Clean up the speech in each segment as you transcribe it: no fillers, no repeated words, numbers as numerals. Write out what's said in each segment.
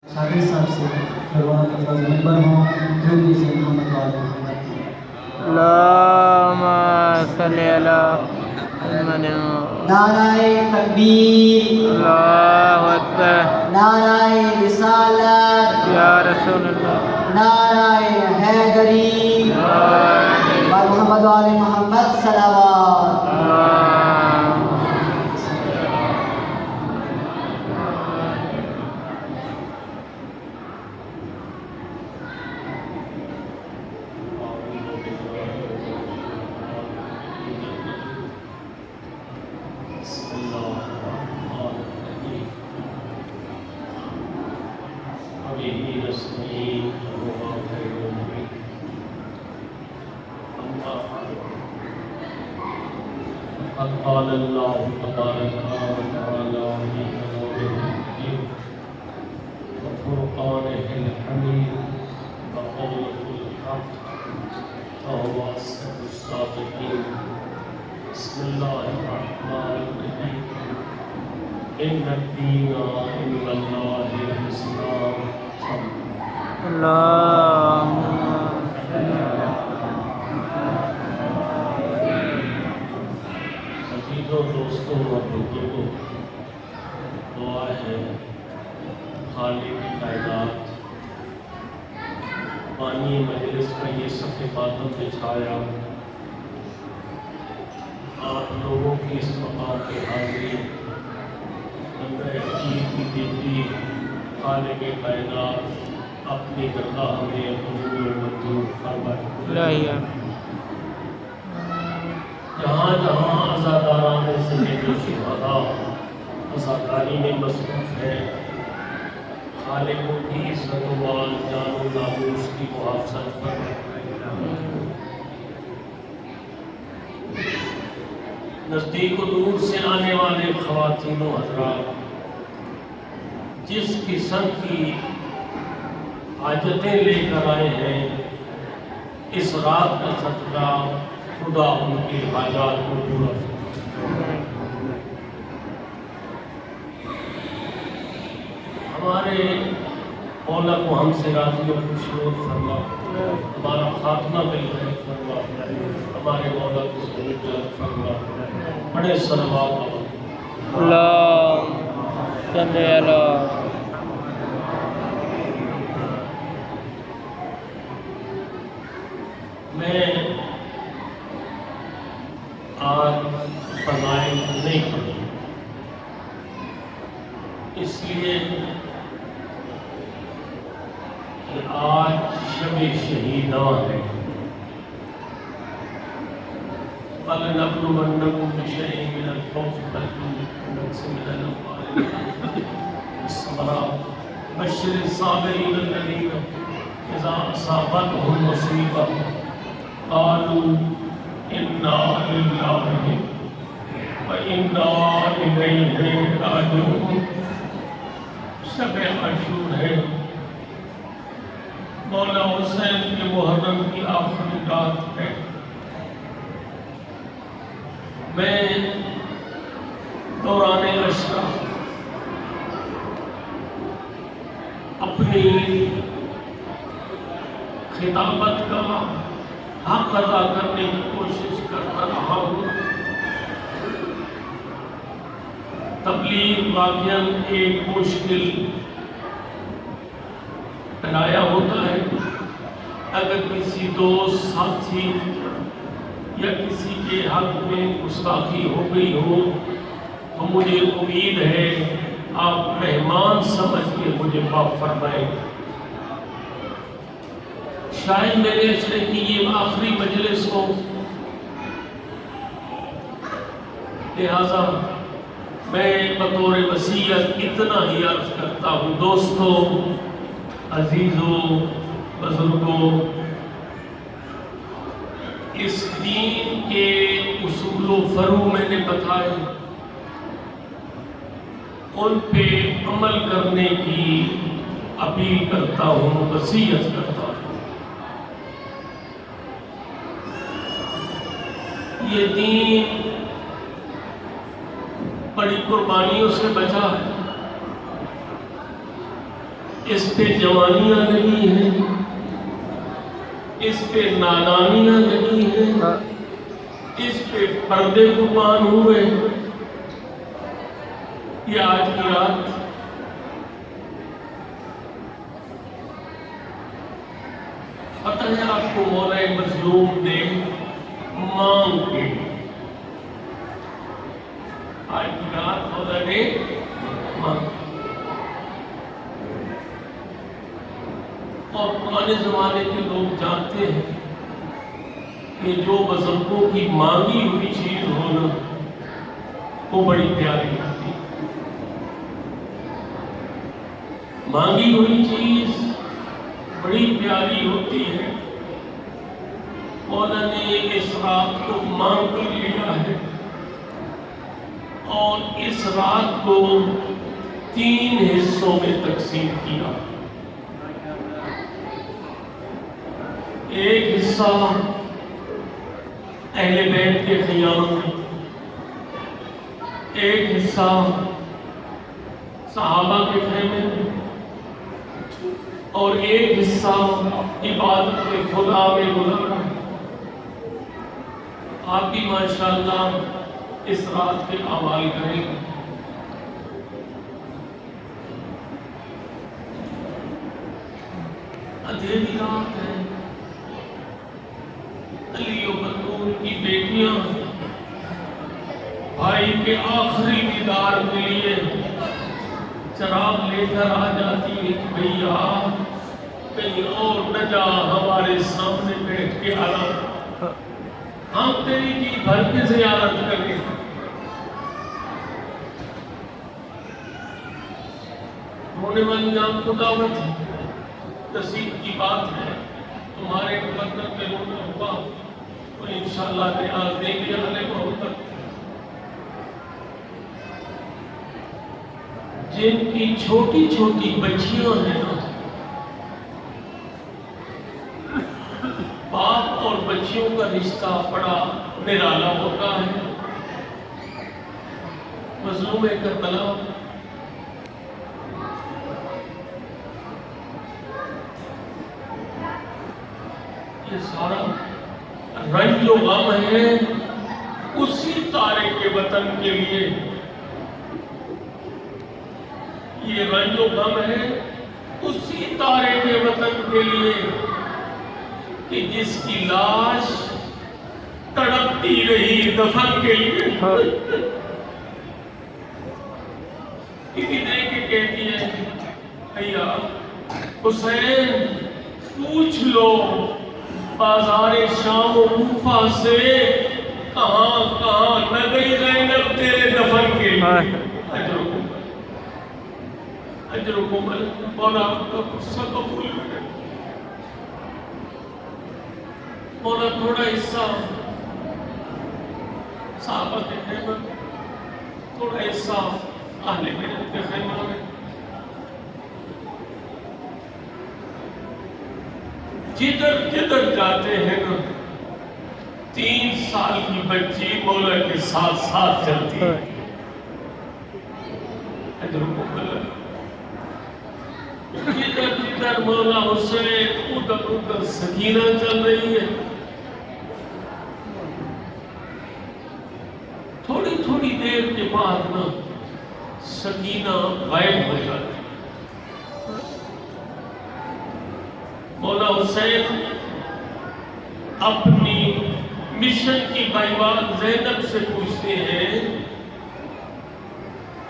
شاکر صاحب سے فرمانا تفضل ممبر ہوں جلدی سے محمد والے محمد اللهم صل على محمد نعرہ تکبیر اللہ اکبر نعرہ رسالت یا رسول اللہ نعرہ حیدری محمد والے محمد صلوات قال الله تبارك وتعالى في كلامه الحكيم وفرقانه الحميد وقوله الحق وهو أصدق الصادقين بسم الله الرحمن الرحيم إن الدين عند الله الإسلام اللهم دوستوں اور بزرگوں دعا ہے خالق کائنات پانی مجلس کا یہ صفحہ باتوں پہ چھایا آپ لوگوں کی اس مقام پہ حاضری بندہ عقید کی دیتی خالق کائنات اپنی درگاہ میں قبول و منظور فرمائے جہاں جہاں عزاداران سید و شہداء عزاداری میں مصروف ہے خالقوں کی عزت و مال جان و ناموس کی محافظت فرمائے نزدیک و دور سے آنے والے خواتین و حضرات جس قسم کی حاجتیں لے کر آئے ہیں اس رات کا صدقہ خدا ان کی حاجات کو پورا فرمائے ہمارے مولا کو ہم سے راضی و خوشنود فرما ہمارا خاتمہ بالخیر فرما ہمارے مولا کو ضرور جلد فرما بڑے صلوات اللهم صل على میں آج فضائل نہیں پڑھی اس لیے کہ آج شب شہیداں ہے فَلَنَبْلُوَنَّكُم بِشَيْءٍ مِّنَ الْخَوْفِ وَالْجُوعِ وَنَقْصٍ مِّنَ الْأَمْوَالِ وَالثَّمَرَاتِ وَبَشِّرِ الصَّابِرِينَ الَّذِينَ إِذَا أَصَابَتْهُمْ مُصِيبَةٌ قَالُوا إِنَّا لِلَّهِ وَإِنَّا إِلَيْهِ راجعون شب عاشور ہے مولا حسین کے محرم کی آخری رات ہے میں دوران عشرہ اپنی خطابت کا حق ادا کرنے کی کوشش کرتا رہا ہوں تبلیغ واقعاً ایک مشکل بنایا ہوتا ہے اگر کسی دوست ساتھی یا کسی کے حق میں گستاخی ہو گئی ہو تو مجھے امید ہے آپ مہمان سمجھ کے مجھے معاف فرمائیں شاید میرے عشرے کی یہ آخری مجلس ہو لہذا میں بطور وصیت اتنا ہی عرض کرتا ہوں دوستوں عزیزوں بزرگوں اس دین کے اصول و فرو میں نے بتائے ان پہ عمل کرنے کی اپیل کرتا ہوں وصیت کرتا ہوں یہ دین بڑی قربانیوں سے بچا ہے اس پہ جوانیاں لگی ہیں، اس پہ نادانیاں لگی ہیں، اس پہ پردے قربان ہوئے۔ یہ آج کی رات پتہ ہے آپ کو مولا مظلوم نے مانگ کے، آج کی رات مولا نے مانگ، اور پرانے زمانے کے لوگ جانتے ہیں کہ جو بزرگوں کی مانگی ہوئی چیز ہونا وہ بڑی پیاری ہوتی ہے۔ مانگی ہوئی چیز بڑی پیاری ہوتی ہے۔ مولا نے اس رات کو مانگ کر لیا ہے، اور اس رات کو 3 حصوں میں تقسیم کیا۔ ایک حصہ اہل بیت کے قیام میں، ایک حصہ صحابہ کے خیمے میں، اور ایک حصہ عبادت کے خدا میں گزرا۔ آپ بھی ماشاءاللہ اس رات کے اعمال کریں گے۔ اندھیری رات ہے، علی و بطول کی بیٹیاں بھائی کے آخری دیدار کے لیے چراغ لے کر آ جاتی ہے کہ بھیا کہیں اور نہ جا، ہمارے سامنے بیٹھ کے آرام، ہم تیری جی بھر کے زیارت کریں۔ ہونے والی آپ کو دعوت ہے، نصیب کی بات ہے، تمہارے مقدر میں رونا ہوا تو انشاءاللہ نیاز دیں گے اہل محبت۔ جن کی چھوٹی چھوٹی بچیاں ہیں نا، باپ اور بچیوں کا رشتہ بڑا نرالا ہوتا ہے۔ مظلوم کربلا یہ سارا رنج و غم ہے اسی تارے کے وطن کے لیے، یہ رنج و غم ہے اسی تارے کے وطن کے لیے کہ جس کی لاش تڑپتی رہی دفن کے لیے۔ کسی دیکھ کے کہتی ہے بھیا حسین پوچھ لو بازار شام و کوفہ سے کہاں کہاں نہ گئی زینب تیرے دفن کے لیے۔ اجرکم مولا آپ کا غصہ قبول کرے۔ مولا تھوڑا حصہ صحابہ کے خیمہ میں، تھوڑا حصہ اہل بیت کے خیمہ میں۔ جدھر جدھر جاتے ہیں نا 3 سال کی بچی مولا کے ساتھ ساتھ چلتی ہے۔ جدھر جدھر مولا حسین ادھر ادھر سکینہ چل رہی ہے۔ تھوڑی تھوڑی دیر کے بعد نا سکینہ غائب ہو جاتی ہے۔ مولا حسین اپنی مشن کی بائیوان زینب سے پوچھتے ہیں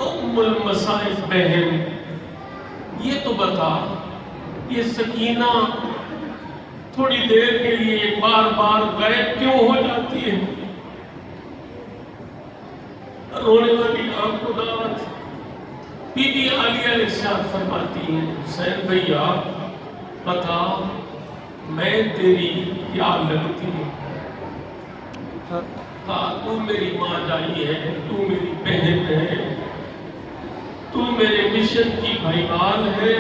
ام المصائب بہن یہ تو بتا یہ سکینہ تھوڑی دیر کے لیے بار بار غائب کیوں ہو جاتی ہے؟ رونے والی آپ کو دعوت بی بی عالیہ ارشاد فرماتی ہیں حسین بھیا بتا میں تیری کیا لگتی ہوں؟ کہا تو میری ماں جائی ہے، تو میری بہن ہے، تو میرے مشن کی بھائیوال ہے۔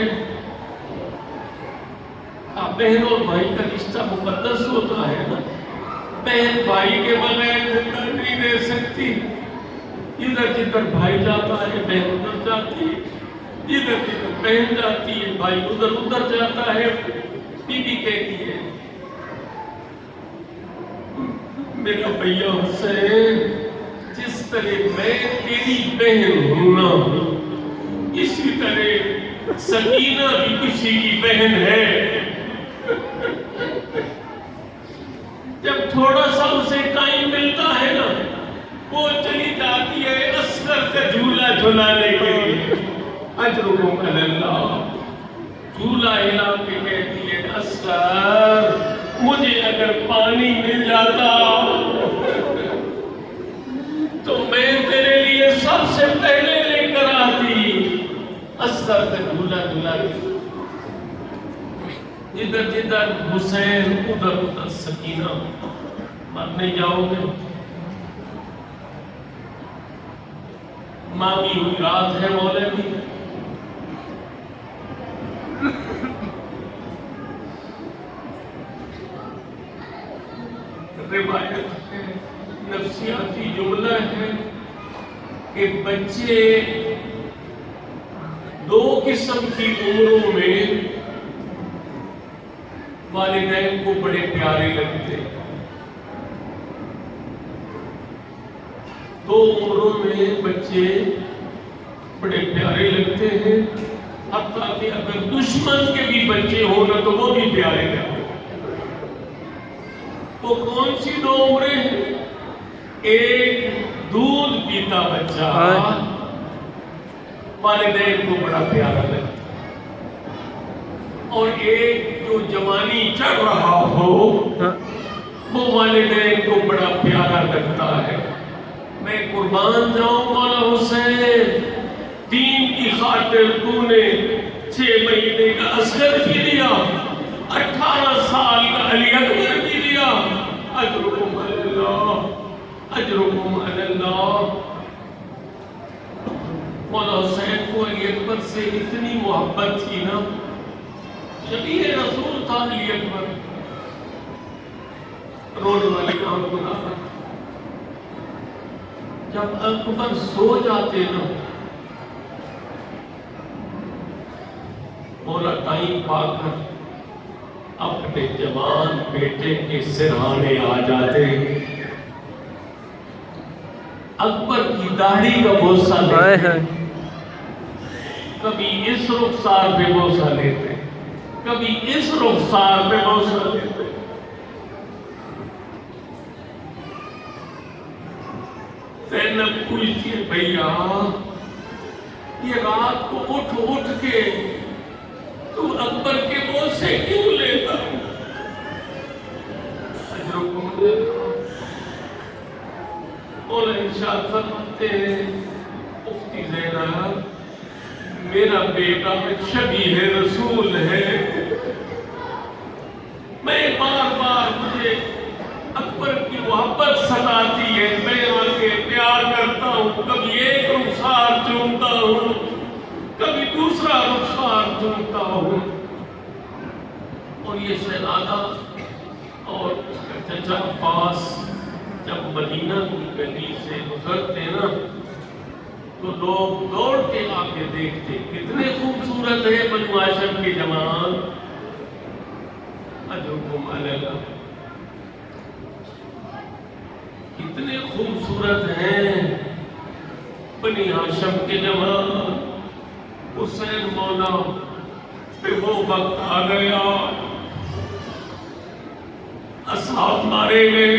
بہن اور بھائی کا رشتہ مقدس ہوتا ہے نا، بہن بھائی کے بغیر زندہ نہیں رہ سکتی، ادھر جدھر بھائی جاتا ہے بہن ادھر جاتی ہے۔ ادھر ادھر بہن جاتی ہے، بھائی ادھر ادھر جاتا ہے، بی بی کہتی ہے میرا بھیا حسین جس طرح میں تیری بہن ہوں نا، اسی طرح سکینہ بھی کسی کی بہن ہے۔ جب تھوڑا سا اسے ٹائم ملتا ہے نا، وہ چلی جاتی ہے اصغر کا جھولا جھلانے کے لیے، اجرکم علی اللہ، جھولا ہلا کے کہتی ہے اصغر مجھے اگر پانی مل جاتا تو میں تیرے لیے سب سے پہلے لے کر آتی۔ اصغر کا جھولا جھلا کے ادھر جدھر حسین ادھر ادھر سکینہ، مرنے جاؤ گے؟ مانگی ہوئی رات ہے مولے کی، روایت ہے، نفسیاتی جملہ ہے کہ بچے دو قسم کی عمروں میں والدین کو بڑے پیارے لگتے ہیں۔ دو عمروں میں بچے بڑے پیارے لگتے ہیں، حتیٰ کہ اگر دشمن کے بھی بچے ہوں نا تو وہ بھی پیارے لگتے ہیں۔ وہ کون سی دو عمریں ہیں؟ ایک دودھ پیتا بچہ والدین کو بڑا پیارا لگتا ہے، اور ایک جو جوانی چڑھ رہا ہو وہ والدین کو بڑا پیارا لگتا ہے۔ میں قربان جاؤں مولا حسین، دین کی خاطر تو نے 6 مہینے کا اصغر بھی دیا، 18 سال کا علی اکبر بھی دیا۔ اجرکم علی اللہ، اجرکم علی اللہ۔ مولا حسین کو علی اکبر سے اتنی محبت تھی نا، شبیہ رسول تھا علی اکبر، رونے والی آنکھ بنا کر جب اکبر سو جاتے نا، مولا ٹائم پا کر اپنے جوان بیٹے کے سرہانے آ جاتے، اکبر کی داڑھی کا بوسہ لیتے، کبھی اس رخسار پہ بوسہ لیتے، کبھی اس رخسار پہ بوسہ لیتے۔ زینب پوچھتی ہے بھیا یہ رات کو اٹھ اٹھ کے تو اکبر کے بوسے کیوں لیتا؟ مولا ارشاد فرماتے ہیں مفتی زینب میرا بیٹا شبیہ رسول ہے، میں بار بار مجھے اکبر کی محبت ستاتی ہے، میں آگے پیار کرتا ہوں، کبھی ایک رخسار چومتا ہوں، کبھی دوسرا رخسار چومتا ہوں۔ اور یہ شہزادہ اور اس کا چچا عباس جب مدینہ کی گلی سے گزرتے نا تو لوگ دوڑ کے آ کے دیکھتے کتنے خوبصورت ہے بنو ہاشم کے جوان۔ اجرکم علی اللہ، کتنے خوبصورت ہیں بنی ہاشم کے جوان۔ حسین مولا پہ وہ وقت آ گیا، اصحاب مارے گئے،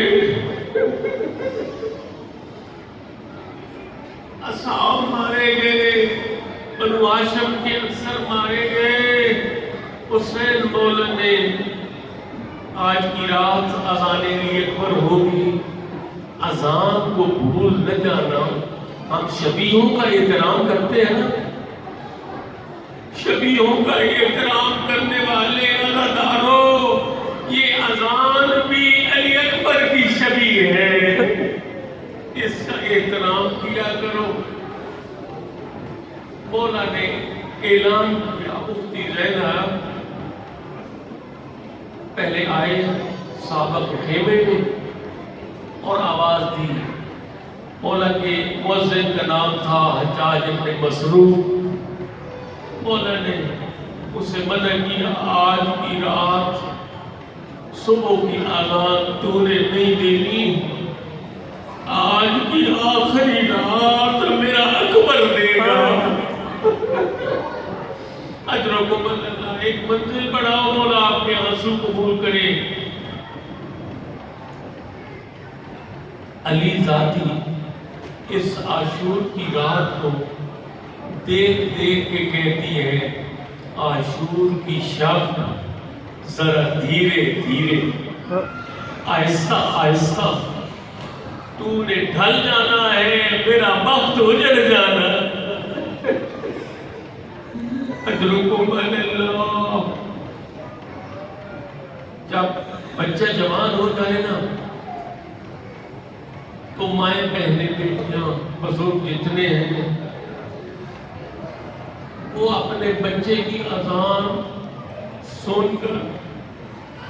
اصحاب مارے گئے، بنو ہاشم کے اکثر مارے گئے۔ حسین مولا نے آج کی رات اذان علی اکبر ہوگی، اذان کو بھول نہ جانا۔ ہم شبیہوں کا احترام کرتے ہیں نا، شبیہوں کا احترام کرنے والے عزاداروں، یہ اذان بھی علی اکبر کی شبیہ ہے، اس کا احترام کیا کرو۔ مولا نے اعلان کیا، مفتی زینب پہلے آئے صحابہ کے خیمے میں اور آواز دی۔ مولا کے مؤذن کا نام تھا حجاج ابن مسروق، مولا نے اسے منع کیا، آج کی رات صبح کی اذان تو نے نہیں دینی، آج کی آخری رات میرا اکبر دے گا۔ اجرکم اللہ، ایک منزل بڑھاؤ، مولا آپ کے آنسو قبول کرے۔ علی ذاتی اس عاشور کی رات کو دیکھ دیکھ کے کہتی ہے، عاشور کی شب ذرا دھیرے دھیرے، آہستہ آہستہ، تو نے ڈھل جانا ہے، میرا وقت اجڑ جانا۔ اجرکم اللہ، جب بچہ جوان ہو جائے نا تو مائیں بہنیں بیٹیاں بزرگ جتنے ہیں وہ اپنے بچے کی اذان سن کر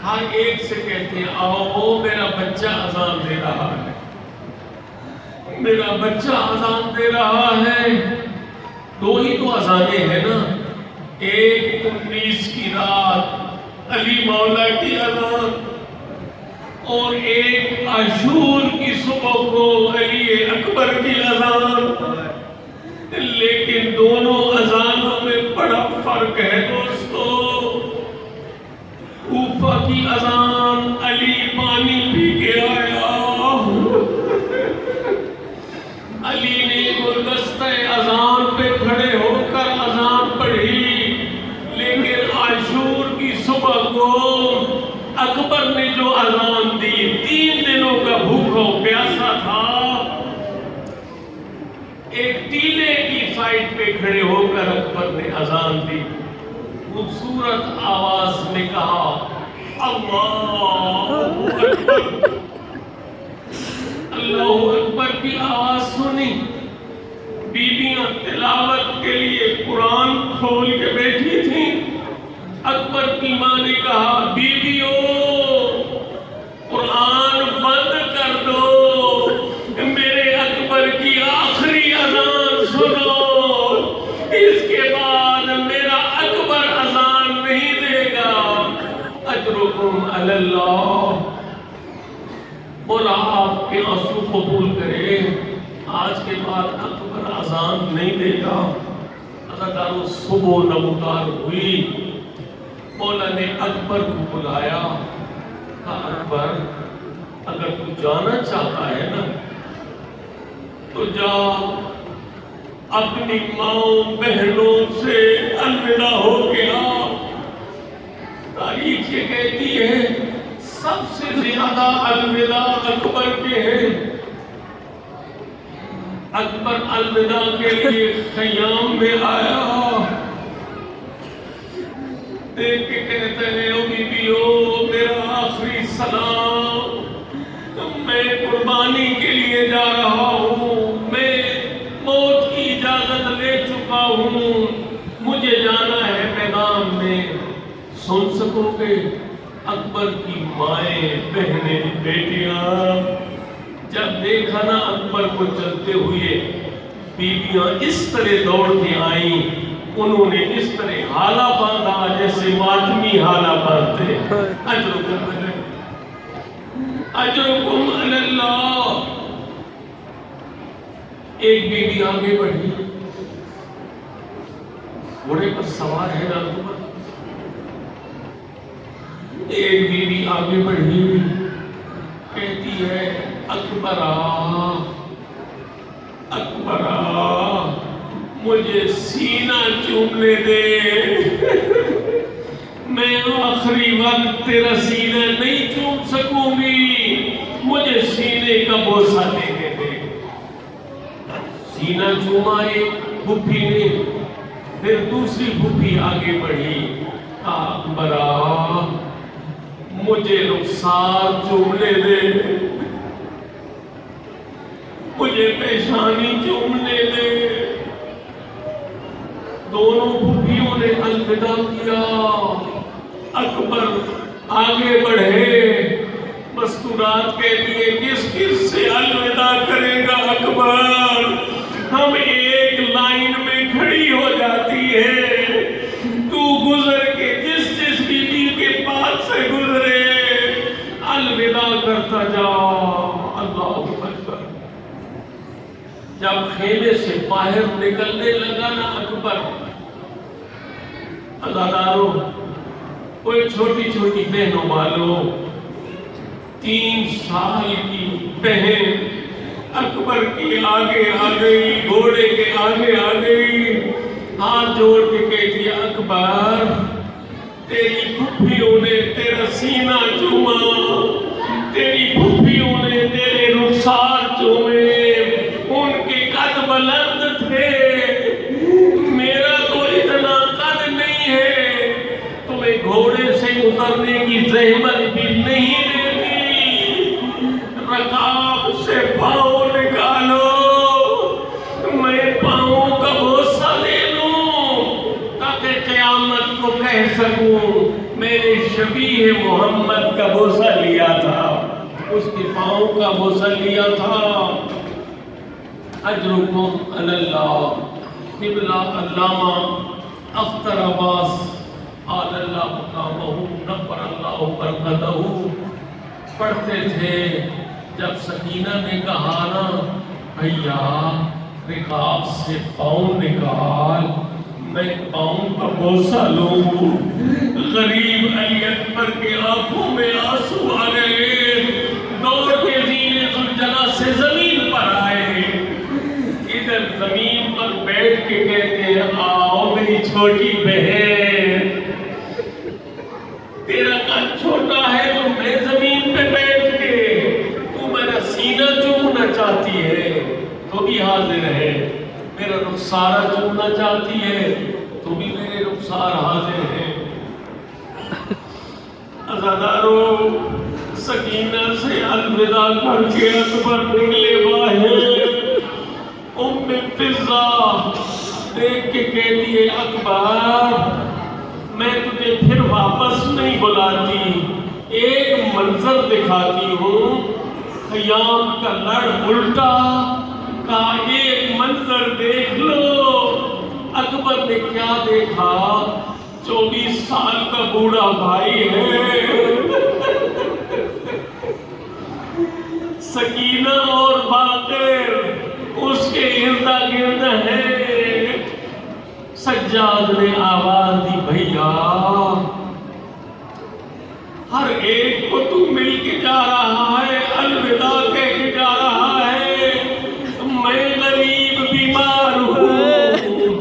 ہر ایک سے کہتے ہیں، آؤ میرا بچہ اذان دے رہا ہے، میرا بچہ اذان دے رہا ہے۔ دو ہی تو اذانیں ہیں نا، ایک 19 کی رات علی مولا کی اذان، اور ایک عاشور کی صبح کو علی اکبر کی اذان، لیکن دونوں اذانوں میں بڑا فرق ہے دوستو۔ کوفہ کی اذان، علی پانی پی کے آیا، علی نے گلدستہ اذان پہ کھڑے ہو کر اذان پڑھی، لیکن عاشور کی صبح کو اکبر نے جو اذان دی، 3 دنوں کا بھوکا و پیاسا تھا، ایک ٹیلے کی سائٹ پہ کھڑے ہو کر اکبر نے اذان دی، خوبصورت آواز میں کہا، اللہ اکبر۔ اللہ اکبر کی آواز سنی، بیویاں تلاوت کے لیے قرآن کھول کے بیٹھی تھیں۔ اکبر کی ماں نے کہا، بیویوں قرآن بند کر دو، میرے اکبر کی آخری اذان سنو، اس کے بعد میرا اکبر اذان نہیں دے گا۔ اجرکم علی اللہ، مولا آپ کے آنسو قبول کرے، آج کے بعد اکبر اذان نہیں دے گا۔ عزادارو، صبح نمودار ہوئی، مولا نے اکبر کو بلایا، کہا اکبر اگر تو جانا چاہتا ہے نا تو جا، اپنی ماں بہنوں سے الوداع ہو کے آ۔ تاریخ یہ کہتی ہے سب سے زیادہ الوداع اکبر کے ہیں۔ اکبر الوداع کے لیے خیام میں آیا، دیکھ کے کہتے ہیں، او بیویو میرا آخری سلام، میں قربانی کے لیے جا رہا ہوں، میں موت کی اجازت لے چکا ہوں، مجھے جانا ہے میدان میں، سن سکو گے؟ اکبر کی مائیں بہنیں بیٹیاں جب دیکھا نا اکبر کو چلتے ہوئے، بیویاں اس طرح دوڑ کے آئیں، انہوں نے اس طرح حالہ باندھا جیسے ماتمی حالہ باندھتے۔ اجرکم علی اللہ۔ ایک بیوی آگے بڑھی، گھوڑے پر سوار ہے نا اکبر، ایک بیوی آگے بڑھی کہتی ہے، اکبرا اکبرا مجھے سینہ چومنے دے، میں آخری وقت تیرا سینہ نہیں چوم سکوں گی، مجھے سینے کا بوسہ دینے دے۔ سینہ چوما ایک پھوپھی نے، پھر دوسری پھوپھی آگے بڑھی، اکبرا مجھے رخسار چومنے دے، مجھے پیشانی چومنے دے۔ دونوں پھوپھیوں نے الوداع کیا، اکبر آگے بڑھے، مستورات کہتی ہے، کس کس سے الوداع کرے گا اکبر؟ ہم ایک لائن میں کھڑی ہو جاتی ہے، بڑھتا جا. اللہ اکبر. جب خیمے سے باہر نکلنے لگا نا اکبر، عزادارو، کوئی چھوٹی چھوٹی بہنوں والوں، 3 سال کی بہن اکبر کی آگے آ گئی، گھوڑے کے آگے آ گئی، ہاتھ جوڑ کے کہتی ہے اکبر تیری پھپھیوں نے تیرا سینہ چوما، تیری پھپھیوں نے تیرے رخسار چومے، ان کے قد بلند تھے، میرا تو اتنا قد نہیں ہے، تمہیں گھوڑے سے اترنے کی زحمت بھی نہیں دیتی، رکاب سے پاؤں نکالو، میں پاؤں کا بوسہ لے لوں تاکہ قیامت کو کہہ سکوں میں نے شبیہ محمد کا بوسہ لیا تھا، اس کے پاؤں کا بوسہ لیا تھا. اجرکم علی اللہ. قبلہ علامہ اختر عباس آل اللہ مقامہ نبر اللہ برکتہ پڑھتے تھے. جب سکینہ نے کہا نا بھیا رکاب سے پاؤں نکال، میں پاؤں کا بوسہ لوں، غریب علی اکبر کے آنکھوں میں آنسو آ گئے، دوڑ کے زینے ذوالجلال سے زمین پر آئے، ادھر زمین پر بیٹھ کے کہتے ہیں آؤ میری چھوٹی بہن، تیرا قد چھوٹا ہے تو میں زمین پہ بیٹھ کے تو میرا سینہ چومنا چاہتی ہے تو بھی حاضر ہے، میرا رخسارہ چومنا چاہتی ہے تو بھی میرے رخسار حاضر ہے. عزادارو، سکینہ سے الوداع کر کے اکبر نکلے باہر. ام فضہ دیکھ کے کہتی ہے اکبر میں تجھے پھر واپس نہیں بلاتی، ایک منظر دکھاتی ہوں، خیام کا لڑ الٹا کا ایک منظر دیکھ لو. اکبر نے کیا دیکھا؟ 24 سال کا بوڑھا بھائی ہے، سکینہ اور باقر اس کے اردا گرد ہے. سجاد نے آواز دی بھیا ہر ایک کو تو مل کے جا رہا ہے، الوداع کہہ کے جا رہا ہے، میں غریب بیمار ہوں،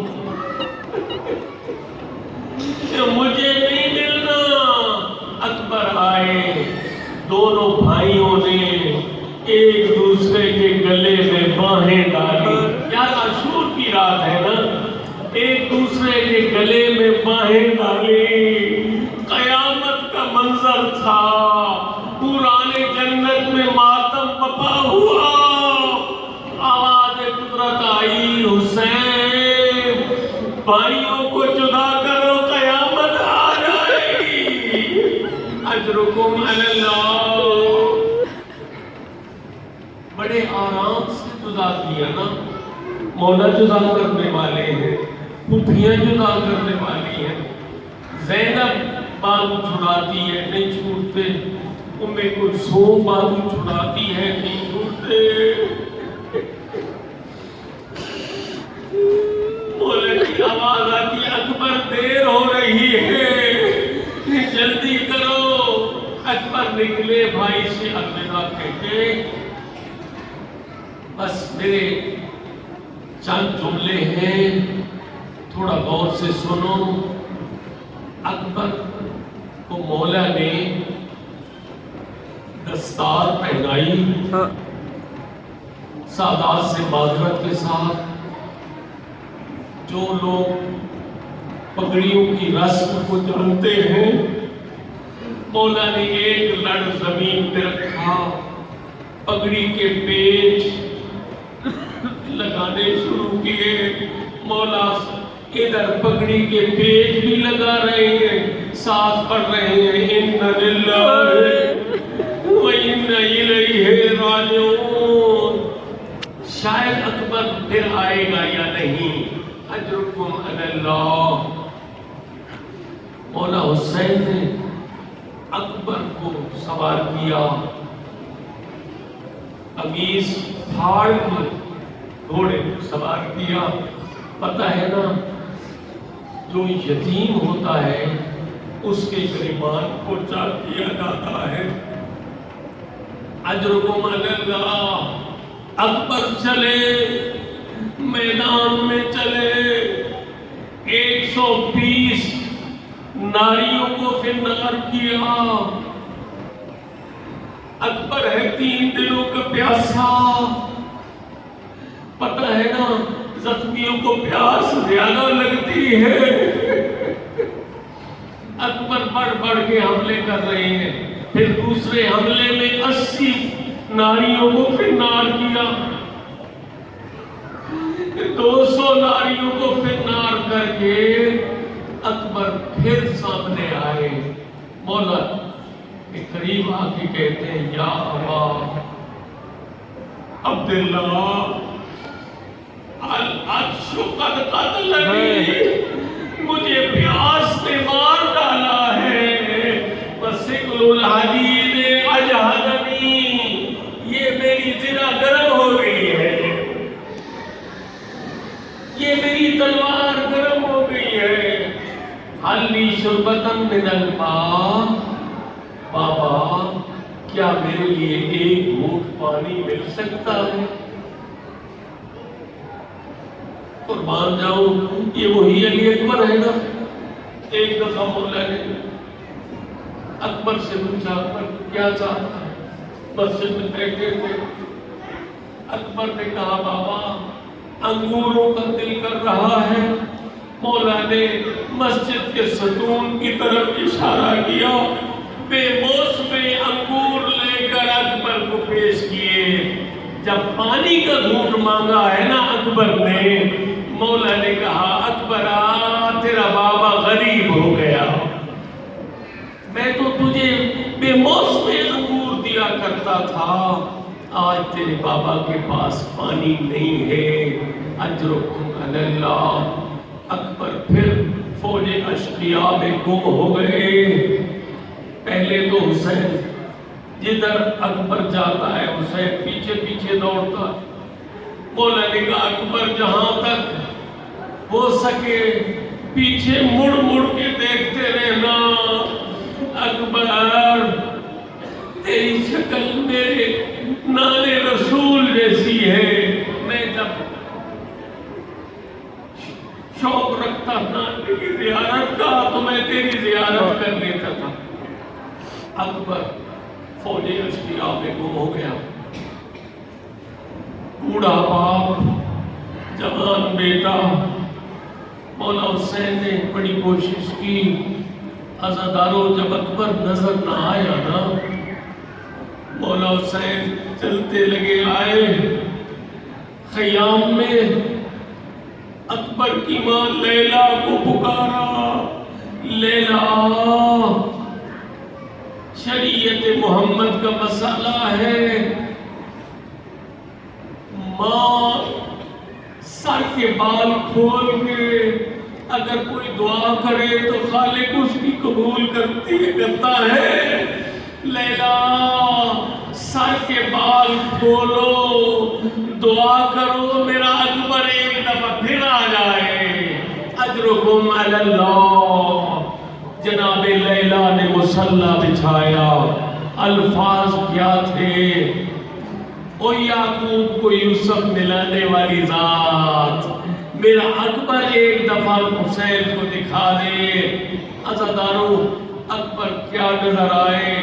مجھے نہیں ملنا. اکبر آئے، دونوں بھائیوں نے ایک دوسرے کے گلے میں باہیں ڈالی. یار عاشور کی رات ہے نا، ایک دوسرے کے گلے میں باہیں ڈالی. قیامت کا منظر تھا، پرانے جنت میں ماتم بپا ہوا. آواز قدرت آئی حسین بھائیوں کو جدا کرو قیامت آ جائے گی. اجرکم علی اللہ. بڑے آرام سے جدا کیا نا. مولا جدا کرنے والے ہیں، پھپھیاں جدا کرنے والی ہیں. زینب بازو چھڑاتی ہے نہیں چھوٹتے، ام کلثوم بازو چھڑاتی ہے نہیں چھوٹتے. مولا کی آواز آتی اکبر دیر ہو رہی ہے جلدی کرو. اکبر نکلے بھائی سے الوداع کہتے. بس میرے چند جملے ہیں، تھوڑا غور سے سنو. اکبر کو مولا نے دستار پہنائی، سادات سے معذرت کے ساتھ. جو لوگ پگڑیوں کی رسم کو جانتے ہیں، مولا نے ایک لڑ زمین پہ رکھا، پگڑی کے پیچ لگانے شروع کیے. مولا ادھر پگڑی کے پیچ بھی لگا رہے ہیں، ساتھ پڑھ رہے ہیں اِنَّ لِلَّهِ وَإِنَّ إِلَيْهِ رَاجِعُونَ. شاید اکبر پھر آئے گا یا نہیں. اجرکم علی اللہ. مولا حسین نے اکبر کو سوار کیا، قمیص پھاڑ کے گھوڑے کو سوار کیا. پتہ ہے نا جو یتیم ہوتا ہے اس کے گریبان کو چاک کیا جاتا ہے. اجرکم علی اللہ. اکبر چلے میدان میں چلے 120 ناریوں کو فنار کیا. اکبر ہے 3 دنوں کا پیاسا. پتہ ہے نا زخمیوں کو پیاس زیادہ لگتی ہے. اکبر بڑھ کے حملے کر رہے ہیں. پھر دوسرے حملے میں 80 ناریوں کو فنار کیا. 200 ناریوں کو فنار کر کے اکبر پھر سامنے آئے. مولا کے قریب آ کے کہتے ہیں یا ابا عبداللہ العطش قد قتلنی. مجھے پیاس نے مار ڈالا ہے. وثقل الحدید اجہدنی. یہ میری زرہ گرم ہو گئی ہے. یہ میری تلوار گرم ہو گئی ہے. حل لی شربۃ من الماء. بابا کیا میرے لیے ایک گھونٹ پانی مل سکتا ہے؟ قربان جاؤں یہ وہی علی اکبر ہے نا. ایک دفعہ مولا نے اکبر سے پوچھا اکبر کیا چاہتا ہے؟ مسجد میں بیٹھے تھے. اکبر نے کہا بابا انگوروں کا دل کر رہا ہے. مولا نے مسجد کے ستون کی طرف اشارہ کیا. بے موسم انگور لے کر اکبر کو پیش کیے. جب پانی کا گھونٹ مانگا ہے نا اکبر نے, مولا نے کہا اکبر تیرا بابا غریب ہو گیا. میں تو تجھے بے موسم انگور دیا کرتا تھا. آج تیرے بابا کے پاس پانی نہیں ہے. اجرکم علی اللہ. اکبر پھر فوج اشقیاء میں گم ہو گئے. پہلے تو حسین جدھر اکبر جاتا ہے حسین پیچھے پیچھے دوڑتا. مولا نے کہا اکبر جہاں تک ہو سکے پیچھے مڑ مڑ کے دیکھتے رہنا. اکبر تیری شکل میرے نانے رسول جیسی ہے. میں جب شوق رکھتا نانے کی زیارت کا تو میں تیری زیارت کر لیتا تھا. اکبر فوج اشقیاء میں گم ہو گیا. بوڑھا باپ جوان بیٹا. مولا حسین نے بڑی کوشش کی. عزاداروں جب اکبر نظر نہ آیا نا, مولا حسین چلتے لگے آئے. خیام میں اکبر کی ماں لیلا کو پکارا. لیلا شریعت محمد کا مسئلہ ہے. ماں سر کے بال کھول کے اگر کوئی دعا کرے تو خالق اس کی قبول کرتا ہے. لیلا سر کے بال کھولو, دعا کرو میرا اکبر ایک دفعہ پھر آ جائے. اجرکم علی اللہ. جناب لیلا نے مصلی بچھایا. الفاظ کیا تھے؟ او یعقوب کو یوسف ملانے والی ذات, میرا اکبر ایک دفعہ حسین کو دکھا دے. عزاداروں اکبر کیا نظر آئے؟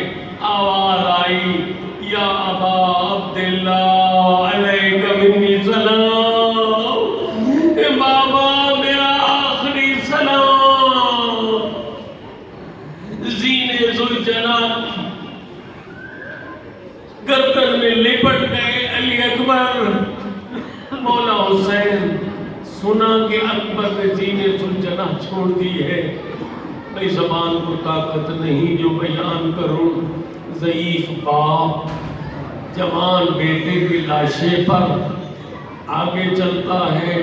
آواز آئی یا ابا عبداللہ علیک منی سلام. بابا میرا آخری سلام. زین ذوالجلال گردن میں لپٹ گئے علی اکبر. مولا حسین سنا کہ اکبر نے زین ذوالجلال چھوڑ دی ہے. میں زبان کو طاقت نہیں جو بیان کروں. ضعیف باپ جوان بیٹے کی لاشے پر آگے چلتا ہے.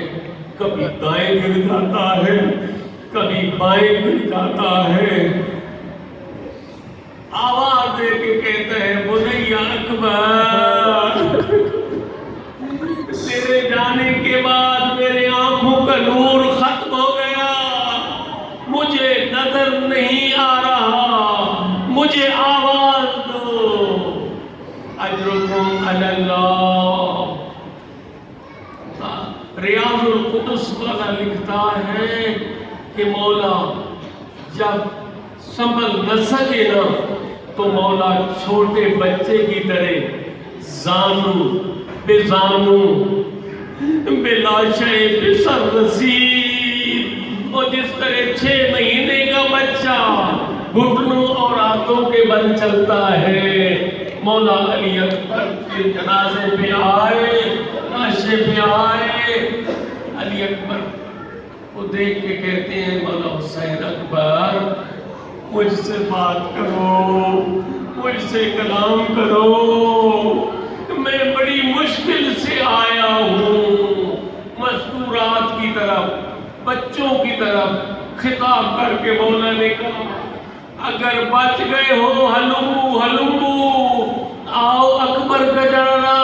کبھی دائیں گر جاتا ہے, کبھی بائیں گر جاتا ہے. آواز دے کے کہتے ہیں بنیا اکبر مجھے آواز دو، اجرکم علی اللہ۔ ریاض القدس والا لکھتا ہے کہ مولا جب سنبھل نہ سکے نا تو مولا چھوٹے بچے کی طرح زانو بے زانو بے لاشے بے سر رسید، اور جس طرح 6 مہینے کا بچہ گھٹنوں اور ہاتھوں کے بل چلتا ہے، مولا علی اکبر کے جنازے پہ آئے، لاشے پہ آئے، علی اکبر کو دیکھ کے کہتے ہیں مولا حسین اکبر مجھ سے بات کرو، مجھ سے کلام کرو، میں بڑی مشکل سے آیا ہوں۔ مستورات کی طرف، بچوں کی طرف خطاب کر کے مولا نے کہا اگر بچ گئے ہو ہلمو ہلمو، آؤ اکبر کا جنازہ